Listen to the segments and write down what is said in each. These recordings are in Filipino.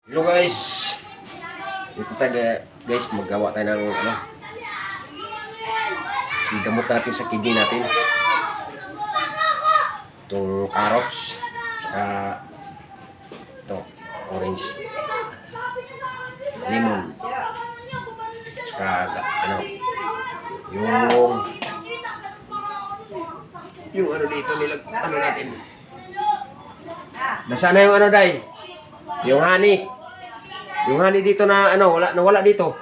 Hello guys. Ito tayo guys, maggawa tayo ng igamot natin sa kidney natin. Itong carrots, saka ito, orange, lemon, saka yung dito nilag natin. Nasaan na yung Day? Yung honey. Yung honey dito na nawala dito.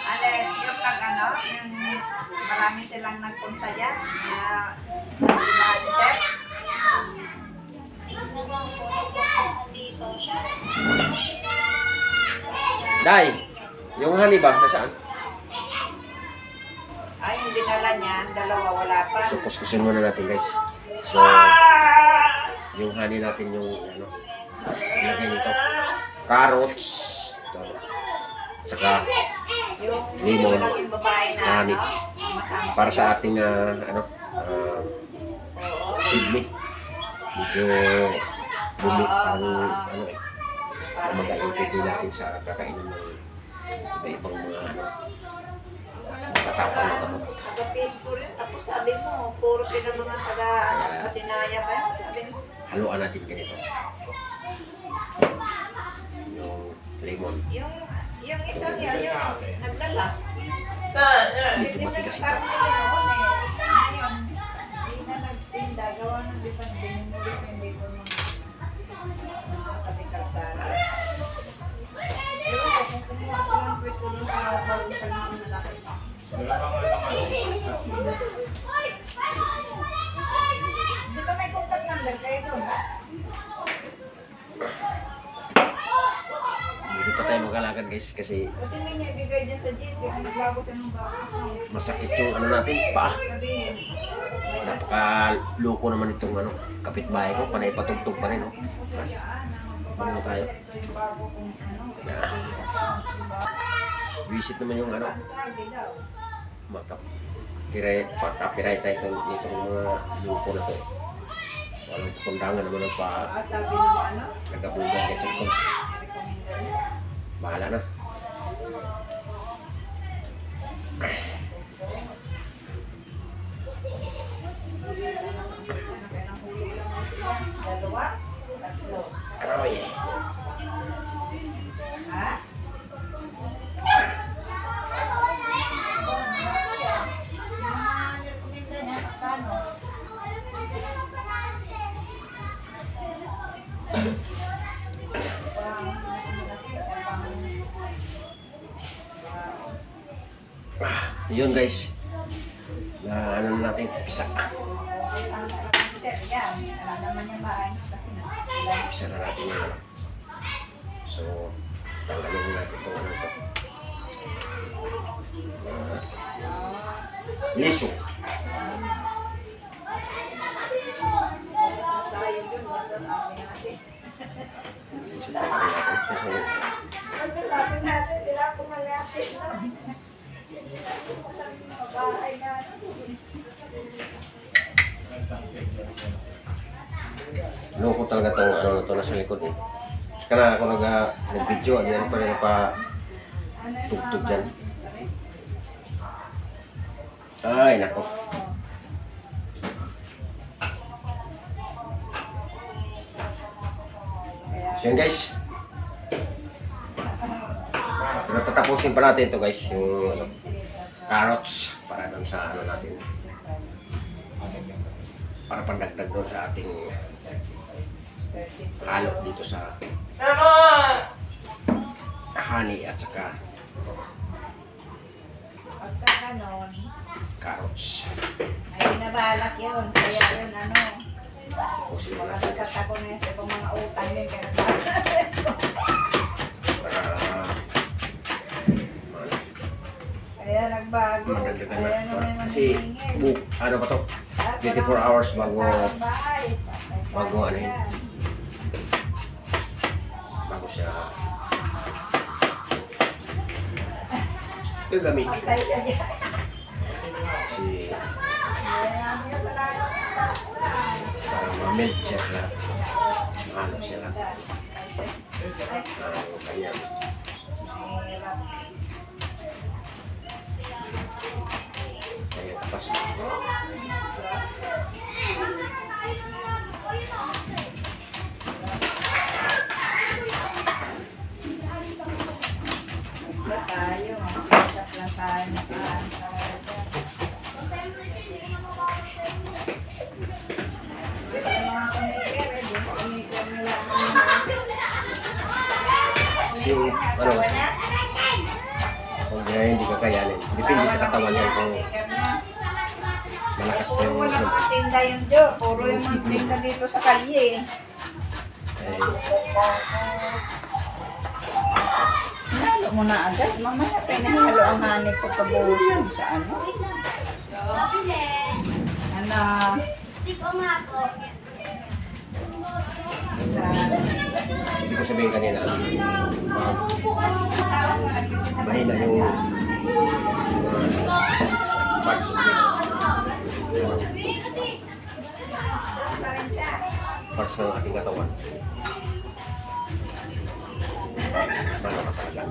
Alin, yung yung marami silang nagpunta dyan. Sir. Day, yung honey ba? Nasaan? Ay, yung dinala niyan, dalawa wala pa. So, kuskusin muna natin guys. So, yung honey natin yung ilagay nito. Carrots. Ito. Saka Yung lemon. malaking babae na Honey. matamis Para sa yun. ating Oo. kidney. Medyo bumi. Parang maga yung kidney natin sa kakainan ng iba-ibang mga matatapang na gamot. Taga-Facebook rin. Tapos sabi mo, puro sila mga taga-Pasinaya ba? Sabi mo. Haluan natin ganito. Yung lemon. Yung isang yan, yung nagdala. Medyo matigas ito. Ngayon, hindi na nagtinda. Gawa ng binimuli sa hindi ko mga katikasara. Pero kung kumuha ko ng pwesto doon sa bagong panahon na laki. Di ba may contact number kayo doon? Hindi pa tayo mag-alagad guys kasi Pati may niya ibigay dyan sa GC kung nagbago siya ng bago. masakit yung natin, paa. Sabihin, Napaka-loko naman itong kapitbahay ko, panay patugtog pa rin. Mas, ano tayo? ito yung bago kung Visit naman yung sabi daw. copyright tayo nitong mga loko na to. Walang kundangan naman ang Sabi ng nagabugan kay Chikon. recommender niya. Bahala na. Dalawa, tatlo. Aroy. Ha? Recommender niya, paano? Yun guys. Na natin pisa. Sir, yan. Alam naman yung bahay kasi na. Pisa na natin yung So, tanggalin natin itong to. Liso. Sayang yun, basta sabi natin. Liso tanggalin natin. So, Pagkasapin natin sila pumalapit na. Bahay na. loko talaga itong na to nasa likod eh. Saka na ako nag-video, diyan pa rin tugtog dyan. Ay, nako. So yun guys. Pero tatapusin pa natin ito guys, yung carrots para doon sa natin. Para pandagdag doon sa ating halo dito sa honey at saka Pagka ganon, carrots. ay nabalak yun. Kaya yun Tapusin na natin guys. Pagkatako na yun sa ibang mga utang din. Kaya Para nagbago. madagdagan Kaya na. naman Kasi ano ba to? 24 hours bago bago siya gagamitin. Patay siya dyan. Kasi para ma-melt siya, ano siya lang. Ganyan. Mahirap. Ganyan tapas mo. Basta tayo, masikap lang tayo nakaantay. Yung mga kumiker, eh, di ba kumiker nila ang Kasi, ano, kung ganyan hindi kakayanin. Depende sa katawan yan kung malakas pa Puro yung wala ano. mga tinda yun, Jo. Puro yung mga tinda dito sa kalye. Eh, Halo mo na agad. Mamaya pinahalo ang hanip pagkabuhusan sa ano. Ano? hindi ko sabihin kanina, mahina yung parts of it. Parts ng ating katawan. Mana ka talaga.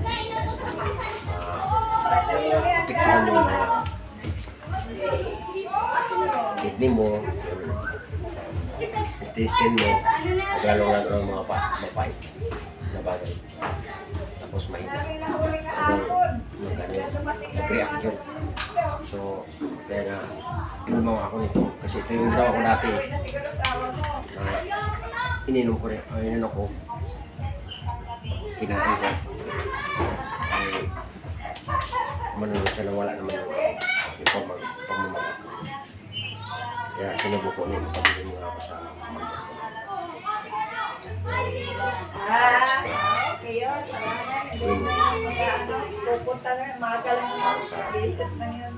Apektuhan yung mga kidney mo, intestine mo, lalo na ang mga mapait na bagay. Tapos mahina. Nag-react yun. So, kaya nga, gumawa ako nito. Kasi ito yung ginawa ko dati. Ininom ko rin. Ininom ko. Kinain ko. Ay, manunod siya na wala naman yung pamamaga. Kaya sinubuko nito. Pagbilin mo nga ako sa mangga ko. Okay yun. Pupunta na yun. Maga lang yun. Beses na yun.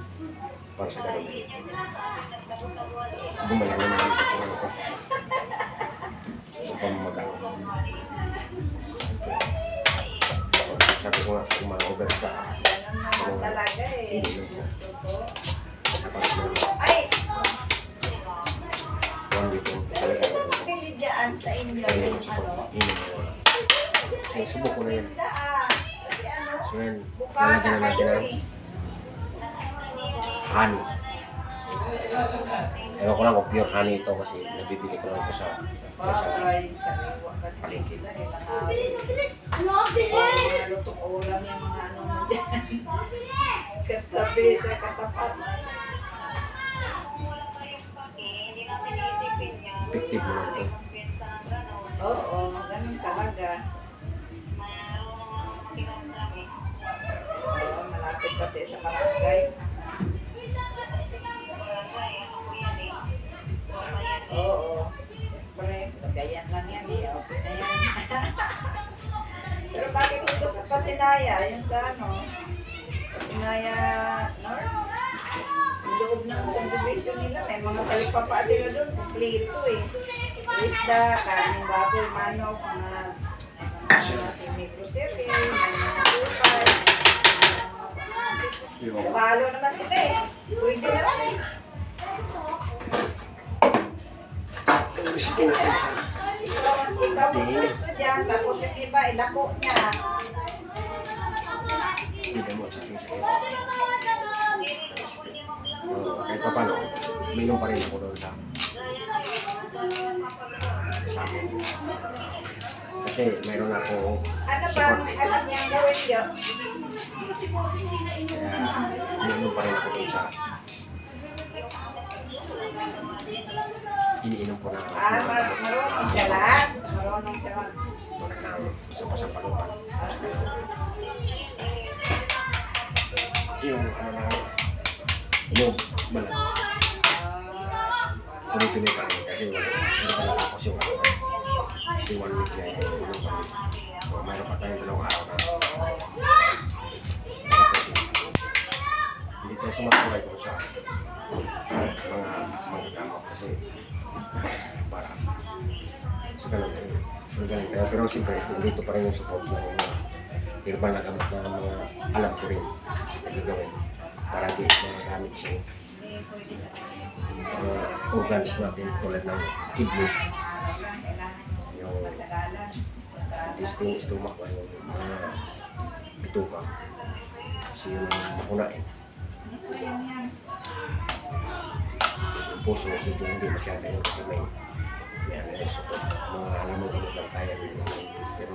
Para sa ganun. Gumalang naman ito kung ano ko. Yung pamamaga. Sabi ko nga, kung ma-over ka, Ganun naman talaga eh. ininom ko. Tapos na Ay! 1 week yung talaga. Pili dyan sa inyo Kaya yung ko sa ano. pag-inom ko. Kasi subok ko na yan. Kasi ano, So yan, bukana lalagyan na natin kayo ang eh. honey. Ewan ko lang kung pure honey ito kasi nabibili ko lang ito sa Bagay, sariwa kasi Palengke. sila eh, mga lutong ulam yung mga ano mo dyan. Katabi, katapat. effective naman ito. Oo, ganun talaga. Oo, malapit pati sa barangay. Oo. Pre, ganyan lang yan eh. Okay na yan. Pero bakit dito sa Pasinaya, yung sa ano, Pasinaya North, yung loob ng subdivision nila, may mga talipapa sila doon, kumplito eh. Isda, karaming baboy, manok, mga semi-grocery, may mga kupay. Balo naman sila eh. Pwede naman eh. Recipe natin sa Ikaw ang gusto dyan, tapos yung iba, ilako niya. bida mo sa ating sakit. Kahit pa paano, minom pa rin ako doon sa amin. Kasi mayroon ako Ano ba, support eh. alam niya ang gawin yun? Kaya minom pa rin ako doon sa iniinom ko na Marunong siya lahat. Marunong siya mag... tulad ng sampasampalupan. Yung ano na inom, malang. Tuloy-tuloy pa rin kasi wala. Hindi pa natapos yung ano. Kasi 1 week na yun. Inom pa rin. So, mayroon pa tayong 2 araw na. Tapos, hindi tayo sumasulay kung sa mga magagamot kasi para sa ganun eh. Magaling tayo. Pero siyempre, dito pa rin yung support ng mga herbal na gamot na mga alam ko rin na gagawin para di magagamit sa organs natin tulad ng kidney, yung intestine, stomach, yung mga bituka. Kasi yun ang makuna eh. Ano po yan? Yung puso, medyo hindi masyado yun kasi may ano yun, support. Mga alam mo gamot lang kaya nila yun. Pero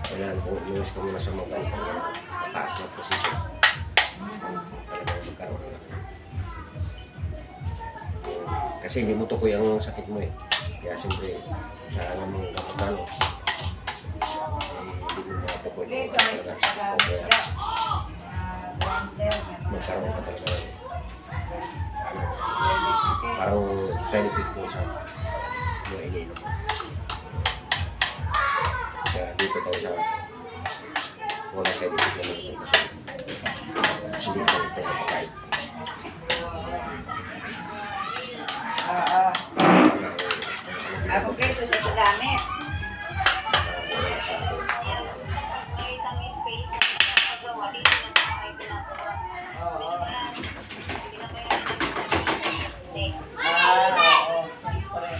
kailangan kung iwas ka muna sa mga ganitong mataas na proseso. Talagang magkaroon na. Kasi hindi mo tukoy ang sakit mo eh. Kaya siyempre, sa alam mo gamutan, hindi mo matukoy Dito kung ay ano sa talaga sakit mo. Kaya blender. magkaroon ka talaga ng parang side effect mo sa mga iniinom mo. Kaya dito tayo sa wala side effect naman ito kasi hindi ko ito napakain. Oo. Ako prito siya sa gamit. Wala sa atin. Oo. Oo. Siyempre.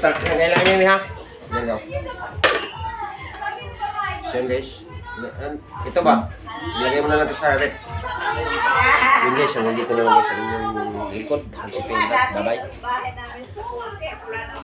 Kailangan niyo ha? Yan daw. So yun guys. Ito ba? Ilagay mo na lang ito sa rep. Yun guys, hanggang dito na lang guys ang inyong likod. Ang sipin. Bye bye. Bahay namin sa Puti. Wala na